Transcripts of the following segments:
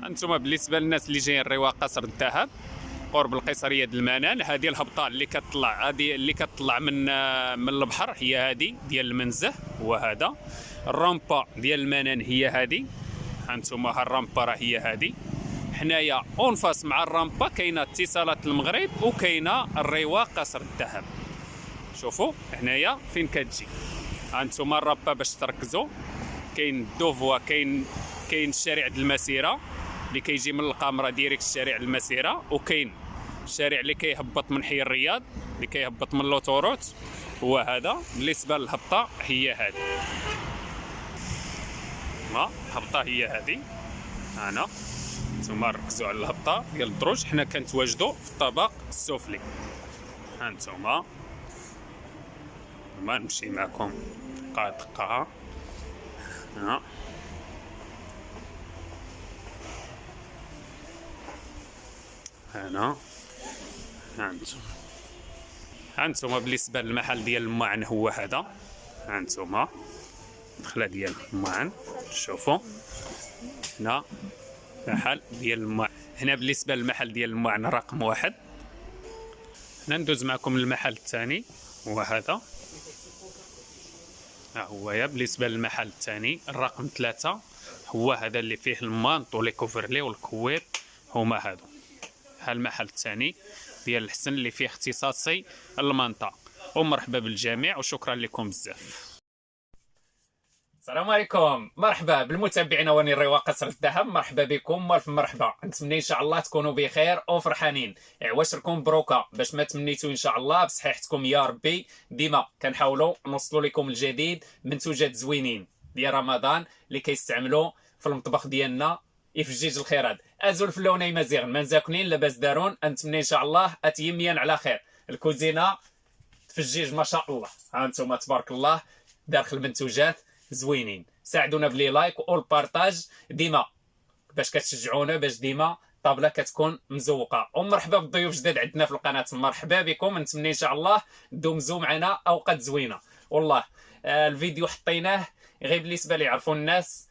انتم بالنسبه للناس اللي جايين الرواق قصر الذهب قرب القيصريه د المنال، هذه الهبطه اللي كتطلع، هذه اللي كتطلع من البحر، هي هذه ديال المنزه. وهذا الرامبا ديال المنال هي هذه، هانتم الرامبا راه هي هذه. حنايا اونفاس مع الرامبا كاينه اتصالات المغرب وكاينه الرواق قصر الذهب. شوفوا هنايا فين كتجي، هانتم الرامبا باش تركزوا. كاين دوفوا، كاين الشارع د المسيره اللي كيجي من القامره ديريكت الشارع المسيره، وكاين الشارع اللي كيهبط من حي الرياض اللي كيهبط من لوطوروت. وهذا بالنسبه للهبطه هي هذه، ها الهبطه هي هذه. انا نتوما ركزوا على الهبطه ديال الدروج، حنا كنتواجدوا في الطبق السفلي. ها نتوما ما نمشي معكم دقه دقه. ها هنا هانتوما بالنسبه للمحل ديال المعن هو هذا. هانتوما الدخله ديال المعن، شوفوا هنا محل ديال المعن. هنا بالنسبه للمحل ديال المعن رقم 1. هنا ندوز معكم للمحل الثاني، هو هذا. ها هو يا بالنسبه للمحل الثاني الرقم 3 هو هذا اللي فيه المانط ولي كوفرلي والكوير، هما هادو. ها المحل الثاني ديال الحسن اللي فيه اختصاصي المانطا. ومرحبا بالجميع وشكرا لكم بزاف. السلام عليكم، مرحبا بالمتابعين وني الرواق قصر الذهب، مرحبا بكم والف مرحبا. نتمنى ان شاء الله تكونوا بخير وفرحانين. عواشركم بروكا باش ما تمنيتوا ان شاء الله بصحيحتكم يا ربي. ديما كنحاولوا نوصلوا لكم الجديد، منتوجات زوينين ديال رمضان اللي كيستعملوا في المطبخ ديالنا يفجيج الخيرات. ازول فلوني مزيغن منزاكنين لاباس دارون. نتمنى ان شاء الله اتيميا على خير. الكوزينه تفجيج ما شاء الله. ها انتم تبارك الله داخل المنتوجات زوينين. ساعدونا بلي لايك والبارطاج ديما باش كتشجعونا، باش ديما الطابله كتكون مزوقه. ومرحبا بالضيوف جداد عندنا في القناه، مرحبا بكم. نتمنى ان شاء الله دومزو معنا اوقات زوينه. والله الفيديو حطيناه غير بالنسبه لي يعرفوا الناس.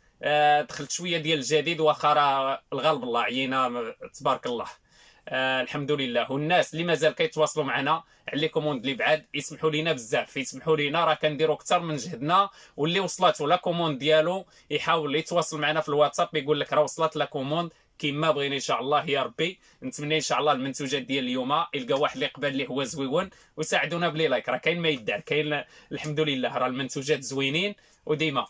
دخلت شويه ديال الجديد واخا راه الغالب الله عينا تبارك الله. الحمد لله. والناس اللي مازال كيتواصلوا معنا على لي كوموند اللي بعاد يسمحوا لينا بزاف، يسمحوا لينا راه كنديروا اكثر من جهدنا. واللي وصلت لا كوموند ديالو يحاول يتواصل معنا في الواتساب يقول لك راه وصلت لا كوموند كيما بغينا ان شاء الله يا ربي. نتمنى ان شاء الله المنتوجات ديال اليوم يلقى واحد اللي يقبل اللي هو زويون، وساعدونا بلي لايك. راه كاين ما يدار، كاين الحمد لله راه المنتوجات زوينين وديما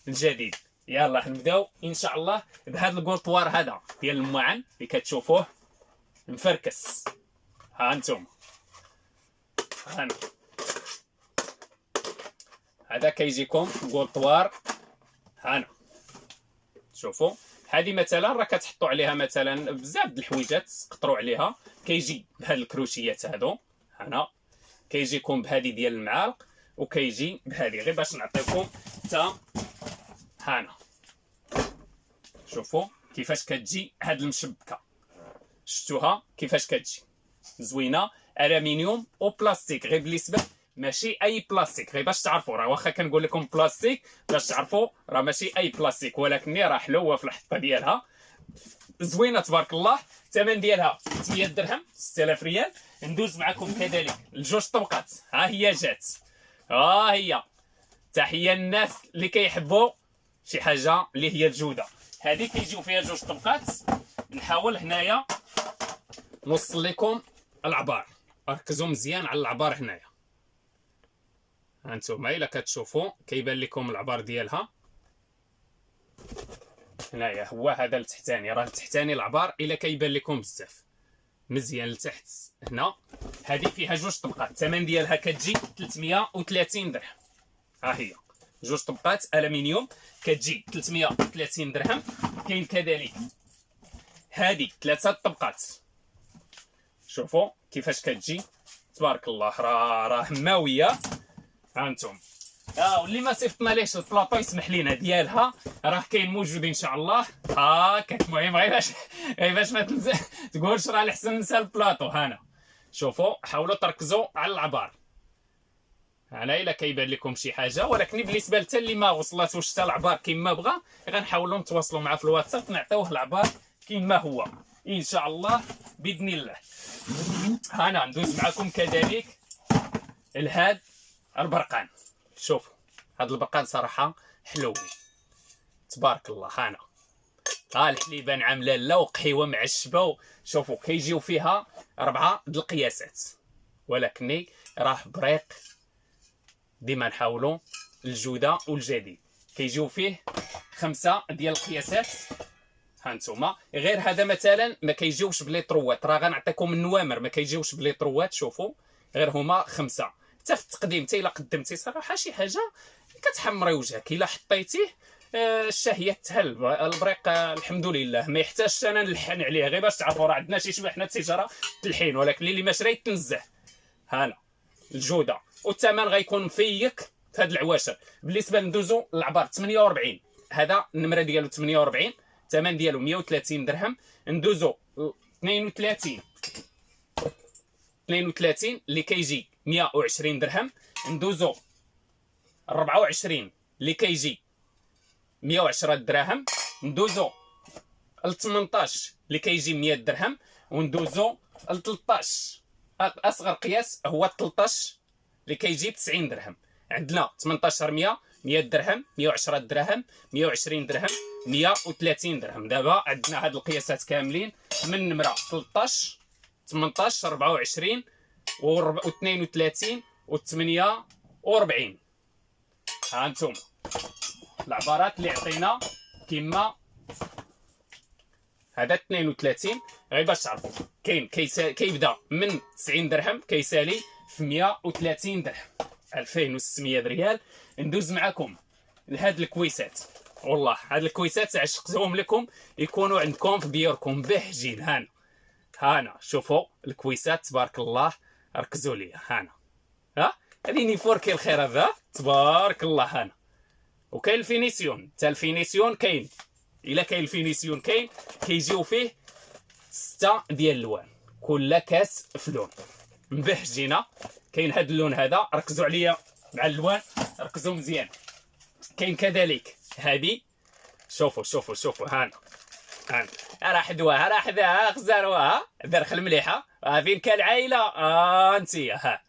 الجديد. يلا نبداو ان شاء الله بهذا الكولطوار هذا ديال المعن اللي كتشوفوه مفركس. ها انتم هانا هذا كيجيكم كولطوار. هانا شوفوا هذه مثلا راه كتحطوا عليها مثلا بزاف د الحويجات تقطروا عليها. كيجي بهاد الكروشيات هادو. هنا كيجيكم بهذه ديال المعالق وكيجي بهذه. غير باش نعطيكم حتى هانا شوفوا كيفاش كتجي هاد المشبكه. شفتوها كيفاش كتجي زوينه، الومنيوم وبلاستيك. غير بالنسبه ماشي اي بلاستيك، غير باش تعرفوا راه واخا كنقول لكم بلاستيك باش تعرفوا راه ماشي اي بلاستيك، ولكن راه حلوه في الحطه ديالها زوينه تبارك الله. الثمن ديالها 800 درهم 6000 ريال. ندوز معكم كذلك الجوج طبقات. ها هي جات، ها هي. تحيه للناس اللي كيحبوا شي حاجه اللي هي الجوده. هذه كيجيو فيها جوج طبقات. نحاول هنايا نوصل لكم العبار، ركزوا مزيان على العبار هنايا. هانتوما الا كتشوفوا كيبان لكم العبار ديالها هنايا. هو هذا التحتاني، راه التحتاني العبار الا كيبان لكم بزاف مزيان لتحت هنا. هذه فيها جوج طبقات، الثمن ديالها كتجي 330 درهم. ها هي جوج طبقات الومنيوم كتجي 330 درهم. كاين كذلك هذه 3 طبقات. شوفوا كيفاش كتجي تبارك الله، راه ماويه. ها انتم واللي ما صيفطنا ليش البلاطو يسمح لينا ديالها راه كاين موجود ان شاء الله. المهم غير باش ما تقولش راه الاحسن ننسى البلاطو. هانا شوفوا حاولوا تركزوا على العبار. انا الا كيبان لكم شي حاجه، ولكن بالنسبه حتى اللي ما وصلاتوش حتى العبار كما بغى غنحاولوا نتواصلوا معاه في الواتساب نعطيوه العبار كما هو ان شاء الله باذن الله. انا ندوز معكم كذلك لهاد البرقان. شوفوا هاد البرقان صراحه حلوين تبارك الله. ها الحليبان عامله لا وقحيوه معشبه. شوفوا كيجيو فيها 4 د القياسات، ولكني راه بريق ديما نحاولوا الجوده والجديد. كيجيو فيه 5 ديال القياسات. ها نتوما غير هذا مثلا ما كيجيوش بليطروات، راه غنعطيكم النوامر ما كيجيوش بليطروات. شوفوا غير هما 5. حتى في التقديم حتى الا قدمتي صراحه شي حاجه كتحمري وجهك. الا حطيتيه الشهيه تهل. البريق الحمد لله ما يحتاجش انا نلحن عليه، غير باش تعرفوا راه عندنا شي شبه حنا التجاره تلحين، ولكن اللي ما شرا يتنزه. هانا الجوده والثمن غيكون مفيك في هاد العواشر. بالنسبه ندوزو للعبار 48، هذا النمره ديالو 48، الثمن ديالو 130 درهم. ندوزو 32 اللي كيجي 120 درهم. ندوزو 24 اللي كيجي 110 دراهم. ندوزو ل 18 اللي كيجي 100 درهم. وندوزو ل 13 اصغر قياس هو 13 اللي كيجي ب 90 درهم. عندنا 18 100 درهم، 110 درهم، 120 درهم، 130 درهم. دابا عندنا هاد القياسات كاملين من نمره 13 18 24 و32 و48. ها انتم العبارات اللي عطينا كما هذا 32 غير باش تعرفوا. كاين كيبدا من 90 درهم كيسالي في 130 درهم 2600 ريال. ندوز معكم لهاد الكويسات. والله هاد الكويسات عشقتهم لكم يكونوا عندكم في ديوركم بهجين. هانا شوفوا الكويسات تبارك الله. ركزوا ليا ها هذه نيفوركي الخير هذا تبارك الله. وكاين الفينيسيون، حتى الفينيسيون كاين. الا كاين الفينيسيون كيجيو فيه 6 ديال اللوان، كل كاس في لون مبهجينه. كاين هذا اللون هذا، ركزوا عليا مع اللوان، ركزوا مزيان. كاين كذلك هذه. شوفوا هانا راه حدوه، راه حداها غزاروها درخل مليحه. فين كالعائله انتيا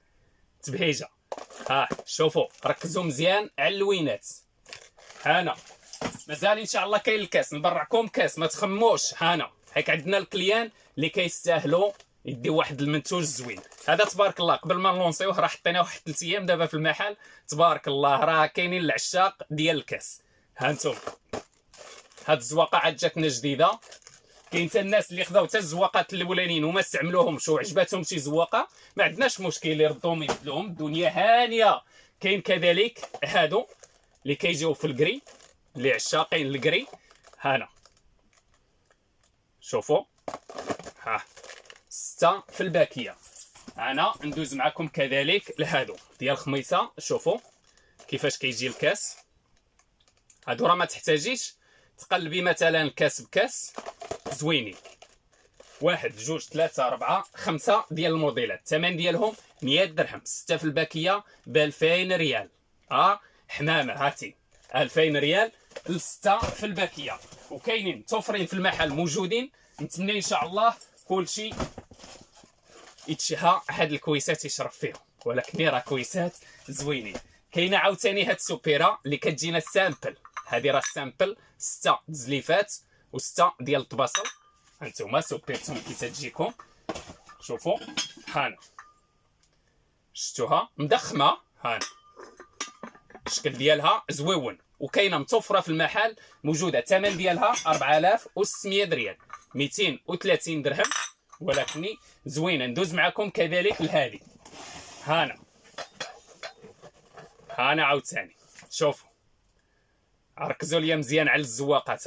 تبهيجه. شوفوا ركزوا مزيان على اللوينات. مازال ان شاء الله كاين الكاس، نبرعكم كاس ما تخموش. حيت عندنا الكليان اللي كيستاهلوا يديو واحد المنتوج زوين. هذا تبارك الله قبل ما نلونسيوه راه حطيناه واحد 3 ايام دابا في المحل. تبارك الله راه كاينين العشاق ديال الكاس. هانتم هاد الزواقه عاد جاتنا جديده. كاين حتى الناس اللي خداو حتى الزواقات الاولانيين وما استعملوهمش وعجباتهم شي زواقه، ما عندناش مشكل اللي يردوهم يبدلوهم، الدنيا هانيه. كاين كذلك هادو اللي كيجيو في الكري، اللي عشاقين الكري. شوفوا 6 في الباكيه. انا ندوز معكم كذلك لهادو ديال الخميسه. شوفوا كيفاش كيجي الكاس. هادو راه ما تحتاجيش تقلبي مثلا الكاس بكاس. زوينين 1 2 3 4 5 ديال الموديلات. الثمن ديالهم 100 درهم. 6 في الباكيه ب 2000 ريال. حمامه هاتي 2000 ريال ل6 في الباكيه. وكاينين توفرين في المحل موجودين. نتمنى ان شاء الله كلشي يتشهى هاد الكويسات يشرف فيهم، ولكن راه كويسات زوينين. كاينه عاوتاني هاد السوبيرا اللي كتجينا سامبل. هذه راه سامبل 6 زليفات و6 ديال الطباصل. هانتوما سوبيرتهم كي تجيكم. شوفوا شفتوها مدخمه. الشكل ديالها زويون وكاينه متوفره في المحل موجوده. الثمن ديالها 4600 ريال 230 درهم، ولكن زوينه. ندوز معكم كذلك لهذه. هانا عاوتاني شوفوا ركزوا ليا مزيان على الزواقات.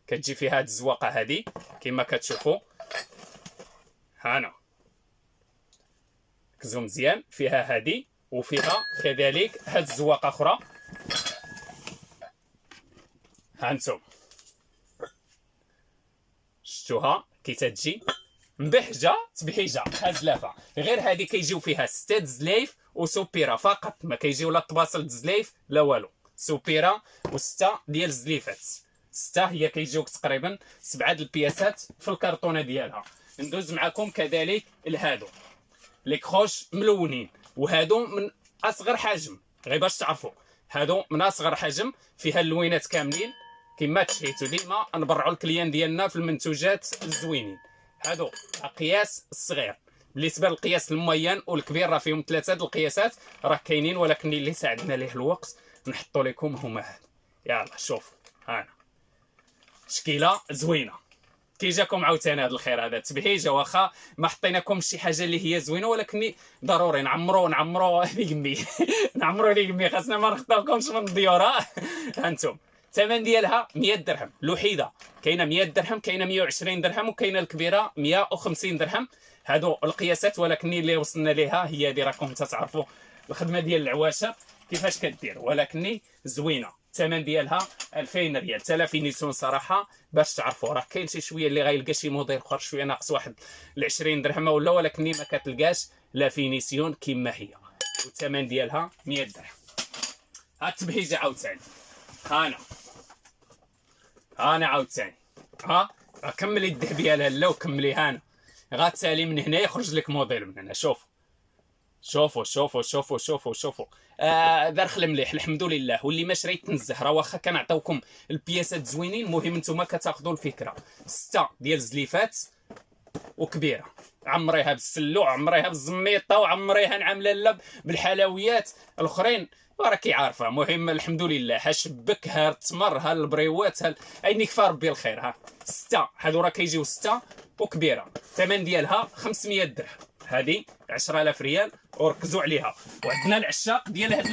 كتجي فيها هاد الزواقه هذه كما كتشوفوا. ركزوا مزيان فيها هذه، وفيها كذلك هاد الزواقه اخرى. هانتم شفتوها كي تجي مبهجه تبهيجه هزلافه. غير هذه كيجيو فيها 6 زلايف وسوبيرا فقط، ما كيجيو لا طباصل زلايف لا والو. سوبيرا و6 ديال الزليفات. 6 هي كيجيوك تقريبا 7 د البياسات في الكرتونه ديالها. ندوز معكم كذلك لهادو لي كروش ملونين، وهادو من اصغر حجم غير باش تعرفوا، هادو من اصغر حجم فيها اللوينات كاملين كما تشهيتوا. ديما نبرعوا الكليان ديالنا في المنتوجات الزوينين. هادو قياس الصغير. بالنسبه للقياس المعين والكبير راه فيهم 3 د القياسات راه كاينين، ولكن اللي ساعدنا ليه الوقت نحطوا لكم هما هادو. يلا شوفوا هانا تشكيله زوينه. كيجاكم عاوتاني هذا الخير، هذا تبهيجه، واخا ما حطيناكم شي حاجه اللي هي زوينه، ولكن ضروري نعمروا ليكمي نعمروا ليكمي، خاصنا ما نخطاوكمش من الديور. هانتم الثمن ديالها 100 درهم الوحيده، كاينه 100 درهم، كاينه 120 درهم، وكاينه الكبيره 150 درهم. هادو القياسات، ولكن اللي وصلنا ليها هي هذه. راكم تعرفوا الخدمه ديال العواشر كيفاش كدير، ولكن زوينه. الثمن ديالها 2000 ريال. حتى لا فينيسيون صراحه باش تعرفوا، راه كاين شي شويه اللي غيلقى شي موديل اخر شويه ناقص واحد 20 درهم ولا، ولكن ما كتلقاش لا فينيسيون كما هي. والثمن ديالها 100 درهم. ها التبهيجه عاوتاني، هانا عاوتاني، ها كملي الذهبيه لالا وكملي هانا. غتسالي من هنا يخرج لك موديل من هنا. شوفوا دار مليح الحمد لله. واللي ما شريت تنزه، راه واخا كنعطيوكم البياسات زوينين، المهم نتوما كتاخذوا الفكره. 6 ديال الزليفات وكبيره، عمريها بالسلو، عمريها بالزميطه، وعمريها نعم لالا بالحلويات الاخرين وراكي عارفه. المهم الحمد لله، ها شبك، ها التمر، ها البريوات، ها عيني كفى ربي الخير. ها 6 هادو راه كيجيو 6 وكبيره. الثمن ديالها 500 درهم، هذه 10000 ريال، وركزوا عليها. وعندنا العشاق ديال هاد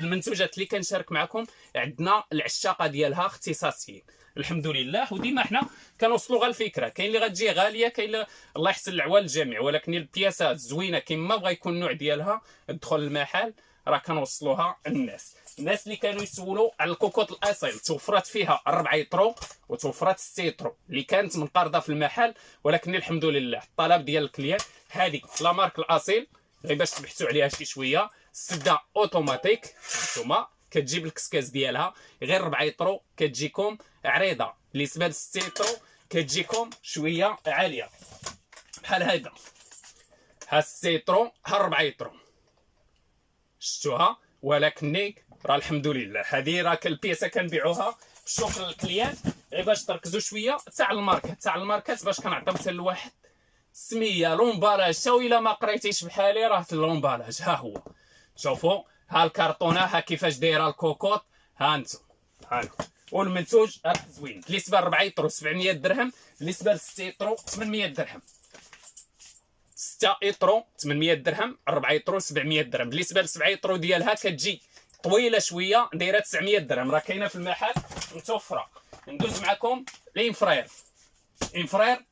المنتوجات اللي كنشارك معكم، عندنا العشاقه ديالها اختصاصيين الحمد لله. وديما حنا كنوصلوا غير الفكره، كاين اللي غتجي غاليه، كاين الله يحسن العوال الجميع، ولكن البياسات زوينه كما بغا يكون النوع ديالها. ادخل المحل راه كنوصلوها الناس اللي كانوا يسولوا على الكوكوط الاصيل. توفرت فيها 4 يطرو وتوفرت 6 يطرو اللي كانت منقرضه في المحل، ولكن الحمد لله الطلب ديال الكليان. هذه لا مارك الاصيل، غير باش تبحثوا عليها شي شويه. السده اوتوماتيك، نتوما كتجيب الكسكاس ديالها غير 4 يطرو، كتجيكم عريضه. بالنسبه ل6 يطرو كتجيكم شويه عاليه بحال هكا. ها 6 يطرو، ها 4 يطرو، شفتوها؟ ولكن راه الحمد لله هذه راه البياسه كنبيعوها بالشكر للكليان، غير باش تركزوا شويه تاع الماركات باش كنعطيو حتى لواحد سميه لومبالاج. تا الا ما قريتيش بحالي راه اللومبالاج ها هو. شوفوا ها الكرتونه، ها كيفاش دايره الكوكوط، ها انتم ها. والمنتوج راه زوين. بالنسبه ل 4 يطرو 700 درهم، بالنسبه ل 6 يطرو 800 درهم. 6 يطرو 800 درهم، 4 يطرو 700 درهم. بالنسبه ل 7 يطرو ديالها كتجي طويله شويه، دايره 900 درهم، راه كاينه في المحل متوفره. ندوز معكم لانفرير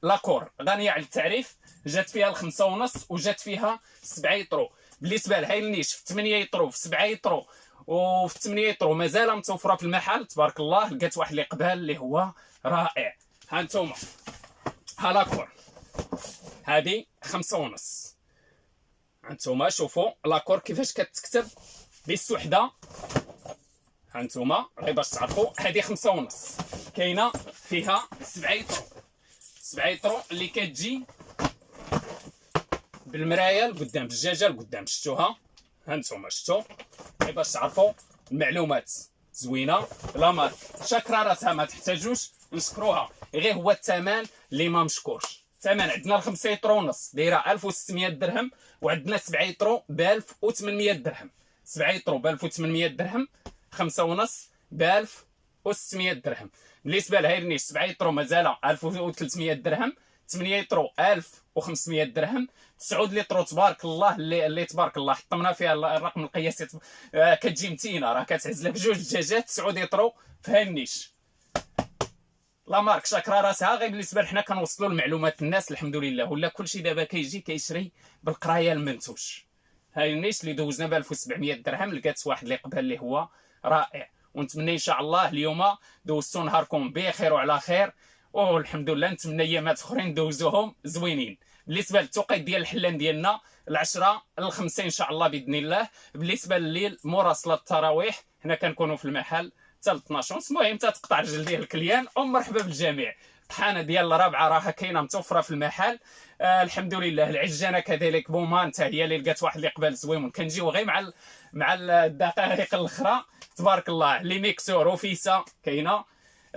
لاكور غنيه على التعريف، جات فيها الخمسة ونص وجات فيها 7 يطرو. بالنسبه لهاي النيش في 8 يطرو، في 7 يطرو وفي 8 يطرو مازال متوفره في المحل تبارك الله. لقيت واحد الاقبال اللي هو رائع. ها انتم ها لاكور، هذه 5 ونص. هانتوما شوفوا لاكور كيفاش كتكتب بالسحده. هانتوما غير باش تعرفوا، هذه 5 ونص. كاينه فيها 7 يطرو اللي كتجي بالمرايه لقدام، بالدجاجه لقدام، شفتوها؟ هانتوما شفتوا؟ غير باش تعرفوا المعلومات زوينه. لا مارك شاكره راسها، ما تحتاجوش نشكروها، غير هو الثمن اللي ما مشكورش. الثمن عندنا 5 يطرو ونص دايره 1600 درهم، وعندنا 7 يطرو ب 1800 درهم. 7 يطرو ب 1800 درهم، 5 ونص ب 1600 درهم. بالنسبه لهاي النيش 7 يطرو مازال 1300 درهم، 8 يطرو 1500 درهم، 9 لترو تبارك الله اللي تبارك الله حطمنا فيها الرقم القياسي كتجي متينه، راه كتعز لك بجوج دجاجات 9 يطرو في هاي النيش. لا مارك شاكره راسها. غير بالنسبه لحنا كنوصلوا المعلومات للناس الحمد لله، ولا كلشي دابا كيجي كيشري بالقرايه المنتوج. هاي النيش اللي دوزنا ب 1700 درهم، لقات واحد الاقبال اللي هو رائع. ونتمنى ان شاء الله اليوم دوزتوا نهاركم بخير وعلى خير، والحمد لله نتمنى ايامات اخرين دوزوهم زوينين. بالنسبه للتوقيت ديال الحلان ديالنا 10 ل 5 ان شاء الله باذن الله. بالنسبه لليل مورا صلاه التراويح حنا كنكونوا في المحل حتى ل 12 ونص. المهم تقطع رجل ديال الكليان. مرحبا بالجميع. الطحانه ديال الرابعه راها كاينه متوفره في المحل. الحمد لله. العجانه كذلك بومان حتى هي اللي لقات واحد الاقبال زوين. كنجيو غير مع الدقائق الاخرى. تبارك الله. لي ميكسور وفيسا كاينه.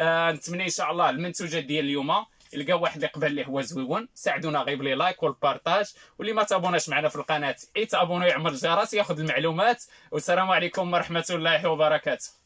نتمنى ان شاء الله المنتوجات ديال اليوم يلقاو واحد الاقبال اللي هو زويون. ساعدونا غير بلي لايك والبارطاج، واللي ما تابوناش معنا في القناه يتابونوا، يعمل الجرس، ياخذ المعلومات. والسلام عليكم ورحمه الله وبركاته.